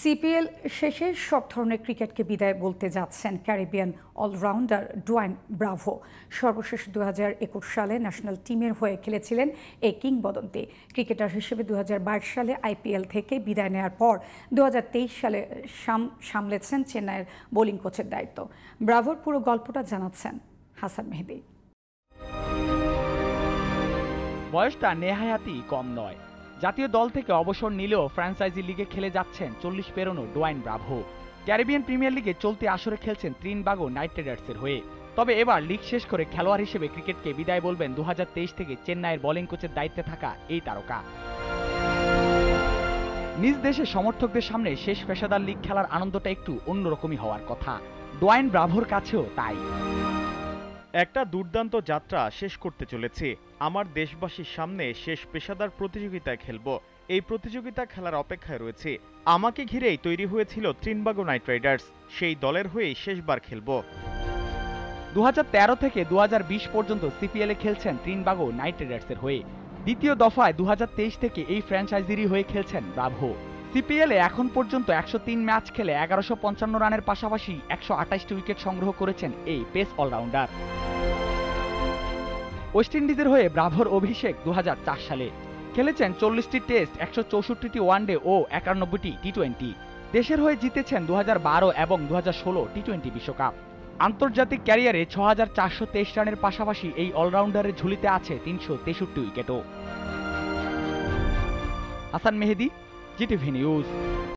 CPL শেষে সব ধরনের ক্রিকেটকে বিদায় বলতে যাচ্ছেন ক্যারিবিয়ান অলরাউন্ডার ডোয়াইন ব্রাভো। সর্বশেষ 2021 সালে ন্যাশনাল টিমের হয়ে খেলেছিলেন এই কিংবদন্তি ক্রিকেটার হিসেবে 2022 সালে আইপিএল থেকে বিদায় নেওয়ার পর 2023 সালে সামলেছেন চেন্নাইয়ের বোলিং কোচের দায়িত্ব। ব্রাভোর পুরো গল্পটা জানাচ্ছেন হাসান মেহেদী। বয়সটা নেহায়াতি কম নয়। জাতীয় দল থেকে অবসর নিলেও ফ্র্যাঞ্চাইজি লিগে খেলে যাচ্ছেন 40 পেরোনো ডোয়াইন ব্রাভো। ক্যারিবিয়ান প্রিমিয়ার লিগে চলতি আসরে খেলছেন ত্রিনবাগো নাইট রাইডার্সের হয়ে। তবে এবার লিগ শেষ করে খেলোয়াড় হিসেবে ক্রিকেটকে বিদায় বলবেন 2023 থেকে চেন্নাইয়ের বোলিং কোচের দায়িত্বে থাকা এই তারকা। নিজ দেশে সমর্থকদের সামনে শেষ পেশাদার লিগ খেলার আনন্দটা একটু অন্যরকমই হওয়ার কথা। ডোয়াইন ব্রাভোর কাছেও তাই। একটা দুর্দান্ত যাত্রা শেষ করতে চলেছি। আমার দেশবাসীর সামনে শেষ পেশাদার প্রতিযোগিতায় খেলব। এই প্রতিযোগিতা খেলার অপেক্ষায় রয়েছে। আমাকে ঘিরেই তৈরি হয়েছিল ত্রিনবাগো নাইট রাইডার্স। সেই দলের হয়েই শেষবার খেলব। 2013 থেকে 2020 পর্যন্ত সিপিএলে খেলছেন ত্রিনবাগো নাইট রাইডার্সের হয়ে। দ্বিতীয় দফায় 2023 থেকে এই ফ্র্যাঞ্চাইজিরই হয়ে খেলছেন ব্রাভো। সিপিএলে এখন পর্যন্ত 103 ম্যাচ খেলে 1155 রানের পাশাপাশি 128টি উইকেট সংগ্রহ করেছেন এই পেস অলরাউন্ডার। ওয়েস্ট ইন্ডিজের হয়ে ব্রাভোর অভিষেক 2004 সালে। খেলেছেন 40টি টেস্ট, 164টি ওয়ানডে ও 91টি টি20। দেশের হয়ে জিতেছেন 2012 এবং 2016 টি20 বিশ্বকাপ। আন্তর্জাতিক ক্যারিয়ারে 6423 রানের পাশাপাশি এই অলরাউন্ডারের ঝুলিতে আছে 363 উইকেটও। হাসান মেহেদী, জিটিভি নিউজ।